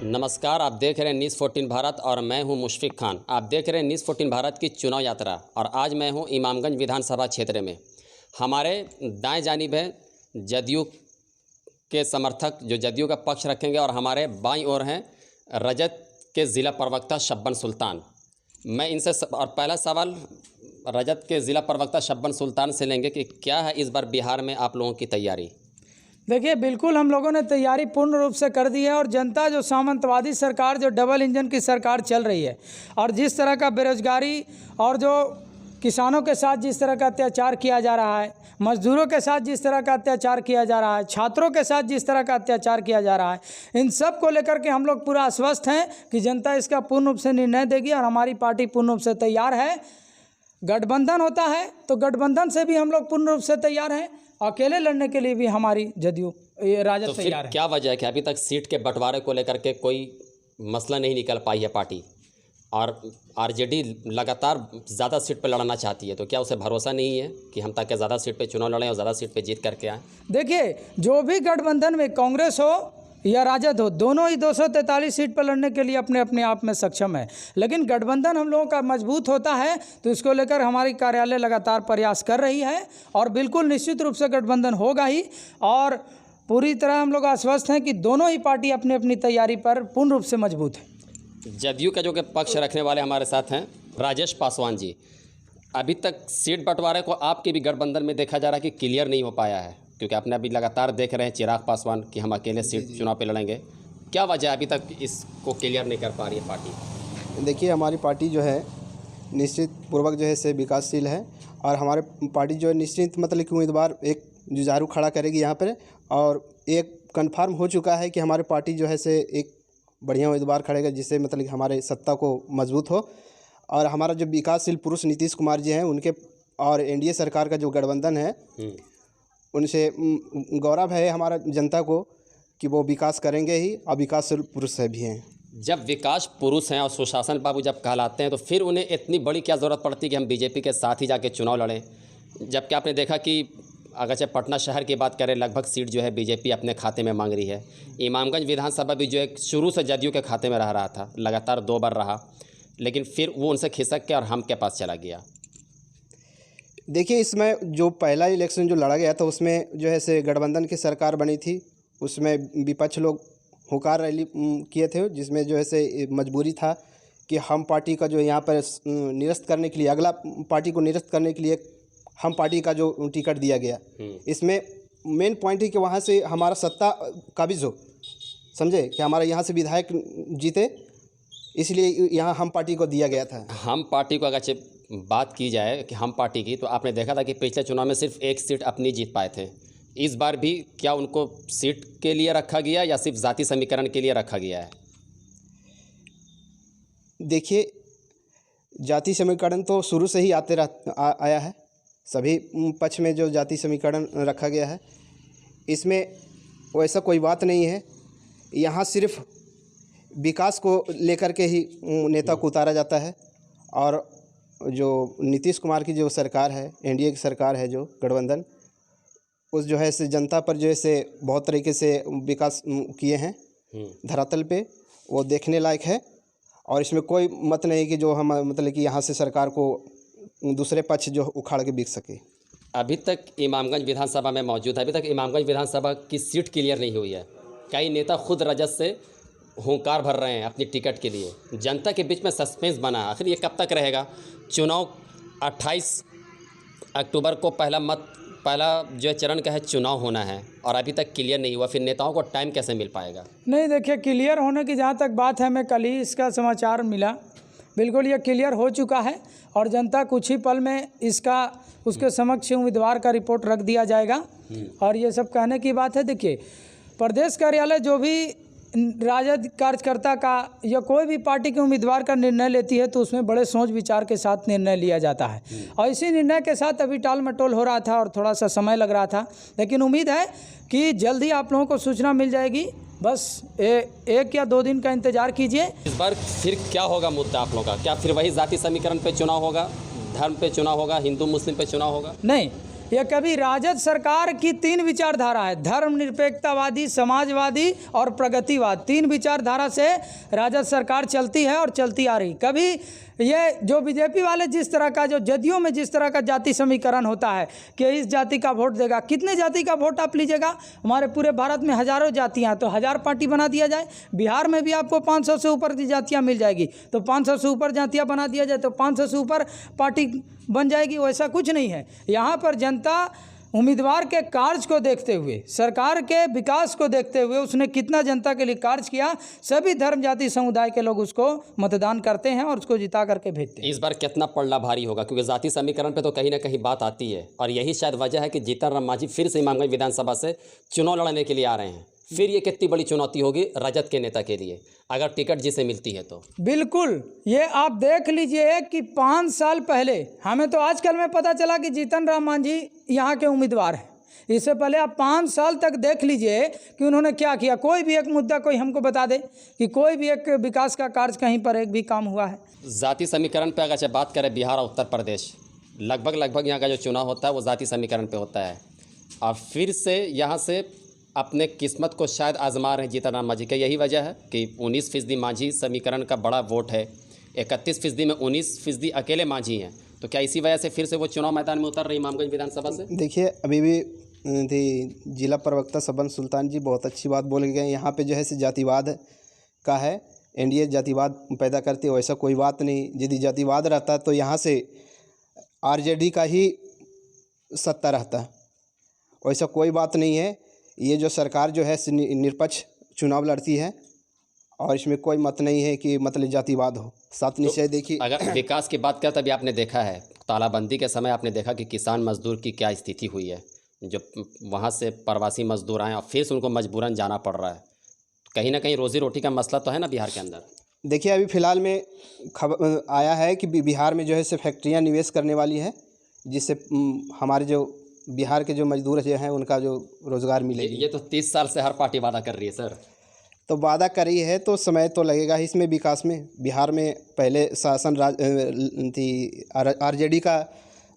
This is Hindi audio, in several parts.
नमस्कार, आप देख रहे हैं न्यूज़ 14 भारत और मैं हूं मुशफिक खान। आप देख रहे हैं न्यूज़ 14 भारत की चुनाव यात्रा और आज मैं हूं इमामगंज विधानसभा क्षेत्र में। हमारे दाएं जानिब है जदयू के समर्थक जो जदयू का पक्ष रखेंगे और हमारे बाईं ओर हैं रजत के ज़िला प्रवक्ता शब्बन सुल्तान। मैं इनसे और पहला सवाल रजत के ज़िला प्रवक्ता शब्बन सुल्तान से लेंगे कि क्या है इस बार बिहार में आप लोगों की तैयारी। देखिए, बिल्कुल हम लोगों ने तैयारी पूर्ण रूप से कर दी है और जनता जो सामंतवादी सरकार, जो डबल इंजन की सरकार चल रही है और जिस तरह का बेरोजगारी और जो किसानों के साथ जिस तरह का अत्याचार किया जा रहा है, मजदूरों के साथ जिस तरह का अत्याचार किया जा रहा है, छात्रों के साथ जिस तरह का अत्याचार किया जा रहा है, इन सब को लेकर के हम लोग पूरा आश्वस्त हैं कि जनता इसका पूर्ण रूप से निर्णय देगी और हमारी पार्टी पूर्ण रूप से तैयार है। गठबंधन होता है तो गठबंधन से भी हम लोग पूर्ण रूप से तैयार हैं, अकेले लड़ने के लिए भी हमारी जदयू राजद तैयार है। क्या वजह है कि अभी तक सीट के बंटवारे को लेकर के कोई मसला नहीं निकल पाई है पार्टी और आरजेडी लगातार ज़्यादा सीट पर लड़ना चाहती है, तो क्या उसे भरोसा नहीं है कि हम ताकि ज़्यादा सीट पे चुनाव लड़ें और ज़्यादा सीट पे जीत करके आएँ? देखिए, जो भी गठबंधन में कांग्रेस हो या राजद हो, दोनों ही 243 सीट पर लड़ने के लिए अपने आप में सक्षम है, लेकिन गठबंधन हम लोगों का मजबूत होता है तो इसको लेकर हमारी कार्यालय लगातार प्रयास कर रही है और बिल्कुल निश्चित रूप से गठबंधन होगा ही और पूरी तरह हम लोग आश्वस्त हैं कि दोनों ही पार्टी अपनी अपनी तैयारी पर पूर्ण रूप से मजबूत है। जदयू का जो कि पक्ष रखने वाले हमारे साथ हैं राजेश पासवान जी, अभी तक सीट बंटवारे को आपके भी गठबंधन में देखा जा रहा है कि क्लियर नहीं हो पाया है, क्योंकि आपने अभी लगातार देख रहे हैं चिराग पासवान कि हम अकेले सीट चुनाव पे लड़ेंगे। क्या वजह अभी तक इसको क्लियर नहीं कर पा रही है पार्टी? देखिए, हमारी पार्टी जो है निश्चित पूर्वक जो है से विकासशील है और हमारे पार्टी जो है निश्चित मतलब कि उम्मीदवार एक जुझारू खड़ा करेगी यहाँ पर और एक कन्फर्म हो चुका है कि हमारे पार्टी जो है से एक बढ़िया उम्मीदवार खड़ेगा जिससे मतलब कि हमारे सत्ता को मजबूत हो। और हमारा जो विकासशील पुरुष नीतीश कुमार जी हैं उनके और एनडीए सरकार का जो गठबंधन है उनसे गौरव है हमारा जनता को कि वो विकास करेंगे ही और विकासशील पुरुष है भी हैं। जब विकास पुरुष हैं और सुशासन बाबू जब कहलाते हैं तो फिर उन्हें इतनी बड़ी क्या ज़रूरत पड़ती है कि हम बीजेपी के साथ ही जाके चुनाव लड़ें, जबकि आपने देखा कि अगर चाहे पटना शहर की बात करें लगभग सीट जो है बीजेपी अपने खाते में मांग रही है। इमामगंज विधानसभा भी जो है शुरू से जदयू के खाते में रह रहा था, लगातार 2 बार रहा, लेकिन फिर वो उनसे खिसक के और हम के पास चला गया। देखिए, इसमें जो पहला इलेक्शन जो लड़ा गया था उसमें जो है से गठबंधन की सरकार बनी थी, उसमें विपक्ष लोग हुंकार रैली किए थे जिसमें जो है से मजबूरी था कि हम पार्टी का जो यहाँ पर निरस्त करने के लिए, अगला पार्टी को निरस्त करने के लिए हम पार्टी का जो टिकट दिया गया। इसमें मेन पॉइंट है कि वहाँ से हमारा सत्ता काबिज हो, समझे कि हमारा यहाँ से विधायक जीते, इसलिए यहाँ हम पार्टी को दिया गया था। हम पार्टी को अगर बात की जाए कि हम पार्टी की, तो आपने देखा था कि पिछले चुनाव में सिर्फ 1 सीट अपनी जीत पाए थे। इस बार भी क्या उनको सीट के लिए रखा गया या सिर्फ जाति समीकरण के लिए रखा गया है? देखिए, जाति समीकरण तो शुरू से ही आया है, सभी पक्ष में जो जाति समीकरण रखा गया है, इसमें वैसा कोई बात नहीं है। यहाँ सिर्फ विकास को लेकर के ही नेता को उतारा जाता है और जो नीतीश कुमार की जो सरकार है, एनडीए की सरकार है जो गठबंधन, उस जो है से जनता पर जो है से बहुत तरीके से विकास किए हैं धरातल पे, वो देखने लायक है और इसमें कोई मत नहीं कि जो हम मतलब कि यहाँ से सरकार को दूसरे पक्ष जो उखाड़ के बिक सके। अभी तक इमामगंज विधानसभा में मौजूद है, अभी तक इमामगंज विधानसभा की सीट क्लियर नहीं हुई है। कई नेता खुद रजत से हुंकार भर रहे हैं अपनी टिकट के लिए, जनता के बीच में सस्पेंस बना। आखिर ये कब तक रहेगा? चुनाव 28 अक्टूबर को पहला जो चरण का है चुनाव होना है और अभी तक क्लियर नहीं हुआ, फिर नेताओं को टाइम कैसे मिल पाएगा? नहीं, देखिए, क्लियर होने की जहाँ तक बात है, मैं कल ही इसका समाचार मिला, बिल्कुल ये क्लियर हो चुका है और जनता कुछ ही पल में इसका उसके समक्ष उम्मीदवार का रिपोर्ट रख दिया जाएगा और ये सब कहने की बात है। देखिए, प्रदेश कार्यालय जो भी राजद कार्यकर्ता का या कोई भी पार्टी के उम्मीदवार का निर्णय लेती है तो उसमें बड़े सोच विचार के साथ निर्णय लिया जाता है और इसी निर्णय के साथ अभी टाल मटोल हो रहा था और थोड़ा सा समय लग रहा था, लेकिन उम्मीद है कि जल्द ही आप लोगों को सूचना मिल जाएगी। बस 1 या 2 दिन का इंतजार कीजिए। इस बार फिर क्या होगा मुद्दा आप लोगों का? क्या फिर वही जाति समीकरण पे चुनाव होगा, धर्म पे चुनाव होगा, हिंदू मुस्लिम पे चुनाव होगा? नहीं, ये कभी राजद सरकार की 3 विचारधारा है, धर्मनिरपेक्षतावादी, समाजवादी और प्रगतिवाद। 3 विचारधारा से राजद सरकार चलती है और चलती आ रही। कभी ये जो बीजेपी वाले जिस तरह का, जो जदयू में जिस तरह का जाति समीकरण होता है कि इस जाति का वोट देगा, कितने जाति का वोट आप लीजिएगा? हमारे पूरे भारत में हज़ारों जातियाँ हैं, तो 1000 पार्टी बना दिया जाए। बिहार में भी आपको 500 से ऊपर की जातियाँ मिल जाएगी, तो 500 से ऊपर जातियाँ बना दिया जाए तो 500 से ऊपर पार्टी बन जाएगी। वैसा कुछ नहीं है। यहाँ पर जनता उम्मीदवार के कार्य को देखते हुए, सरकार के विकास को देखते हुए, उसने कितना जनता के लिए कार्य किया, सभी धर्म जाति समुदाय के लोग उसको मतदान करते हैं और उसको जिता करके भेजते हैं। इस बार कितना पड़ना भारी होगा, क्योंकि जाति समीकरण पे तो कहीं ना कहीं बात आती है, और यही शायद वजह है कि जीतन राम मांझी फिर से इमामगंज विधानसभा से चुनाव लड़ने के लिए आ रहे हैं। फिर ये कितनी बड़ी चुनौती होगी राजद के नेता के लिए, अगर टिकट जिसे मिलती है तो। बिल्कुल, ये आप देख लीजिए कि 5 साल पहले, हमें तो आजकल में पता चला कि जीतन राम मांझी यहाँ के उम्मीदवार हैं। इससे पहले आप 5 साल तक देख लीजिए कि उन्होंने क्या किया। कोई भी एक मुद्दा कोई हमको बता दे कि कोई भी एक विकास का कार्य कहीं पर एक भी काम हुआ है। जाति समीकरण पे अगर बात करें, बिहार और उत्तर प्रदेश लगभग यहाँ का जो चुनाव होता है वो जाति समीकरण पे होता है, और फिर से यहाँ से अपने किस्मत को शायद आजमा रहे हैं जीतन राम मांझी। का यही वजह है कि 19% मांझी समीकरण का बड़ा वोट है, 31% में 19% अकेले मांझी हैं। तो क्या इसी वजह से फिर से वो चुनाव मैदान में उतर रही इमामगंज विधानसभा से? देखिए, अभी भी जिला प्रवक्ता सबन सुल्तान जी बहुत अच्छी बात बोल गए। यहाँ पे जो है से जातिवाद का है, एनडीए जातिवाद पैदा करती है, वैसा कोई बात नहीं। यदि जातिवाद रहता तो यहाँ से आरजेडी का ही सत्ता रहता, वैसा कोई बात नहीं है। ये जो सरकार जो है निष्पक्ष चुनाव लड़ती है और इसमें कोई मत नहीं है कि मतलब जातिवाद हो। 7 निश्चय देखिए, अगर विकास की बात करें, तभी आपने देखा है तालाबंदी के समय आपने देखा कि किसान मजदूर की क्या स्थिति हुई है, जो वहाँ से प्रवासी मजदूर आए और फिर से उनको मजबूरन जाना पड़ रहा है। कहीं ना कहीं रोजी रोटी का मसला तो है ना बिहार के अंदर। देखिए, अभी फ़िलहाल में खबर आया है कि बिहार में जो है से फैक्ट्रियाँ निवेश करने वाली है, जिससे हमारे जो बिहार के जो मजदूर जो हैं उनका जो रोज़गार मिलेगी। ये तो 30 साल से हर पार्टी वादा कर रही है सर। तो वादा करी है तो समय तो लगेगा ही इसमें विकास में। बिहार में पहले शासन आरजेडी का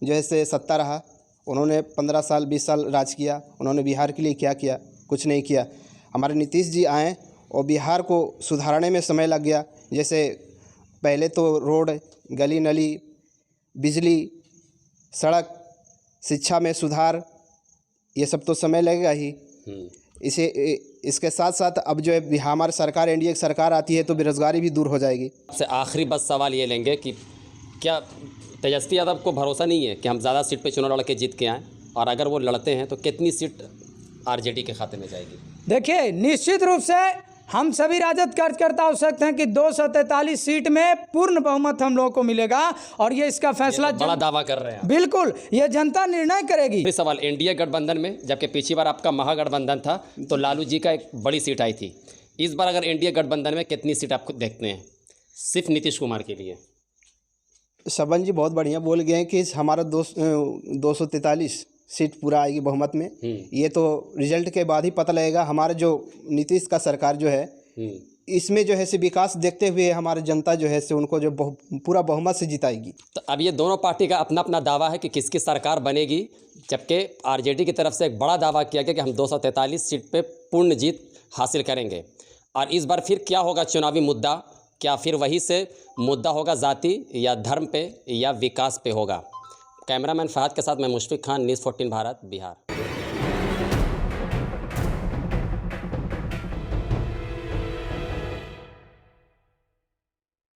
जो है से सत्ता रहा, उन्होंने 15 साल 20 साल राज किया। उन्होंने बिहार के लिए क्या किया? कुछ नहीं किया। हमारे नीतीश जी आए और बिहार को सुधारने में समय लग गया। जैसे पहले तो रोड, गली नली, बिजली, सड़क, शिक्षा में सुधार, ये सब तो समय लगेगा ही। इसके साथ साथ अब जो है हमारी सरकार, एनडीए की सरकार आती है तो बेरोजगारी भी दूर हो जाएगी। आपसे आखिरी बस सवाल ये लेंगे कि क्या तेजस्वी यादव को भरोसा नहीं है कि हम ज़्यादा सीट पे चुनाव लड़ के जीत के आएँ, और अगर वो लड़ते हैं तो कितनी सीट आरजेडी के खाते में जाएगी? देखिए, निश्चित रूप से हम सभी राजद कार्यकर्ता हो सकते हैं कि 243 सीट में पूर्ण बहुमत हम लोगों को मिलेगा, और ये इसका फैसला बड़ा दावा कर रहे हैं। बिल्कुल, ये जनता निर्णय करेगी। फिर सवाल एनडीए गठबंधन में, जबकि पिछली बार आपका महागठबंधन था तो लालू जी का एक बड़ी सीट आई थी। इस बार अगर एनडीए गठबंधन में कितनी सीट आप देखते हैं सिर्फ नीतीश कुमार के लिए? सबन जी बहुत बढ़िया बोल गए हैं कि हमारा 243 सीट पूरा आएगी बहुमत में। ये तो रिजल्ट के बाद ही पता लगेगा। हमारा जो नीतीश का सरकार जो है, इसमें जो है से विकास देखते हुए हमारी जनता जो है से उनको जो पूरा बहुमत से जिताएगी। तो अब ये दोनों पार्टी का अपना अपना दावा है कि किसकी सरकार बनेगी, जबकि आरजेडी की तरफ से एक बड़ा दावा किया गया कि हम 243 सीट पे पूर्ण जीत हासिल करेंगे। और इस बार फिर क्या होगा चुनावी मुद्दा? क्या फिर वही से मुद्दा होगा जाति या धर्म पे या विकास पे होगा? कैमरामैन फहद के साथ मैं मुशफिक खान, न्यूज़ 14 भारत, बिहार।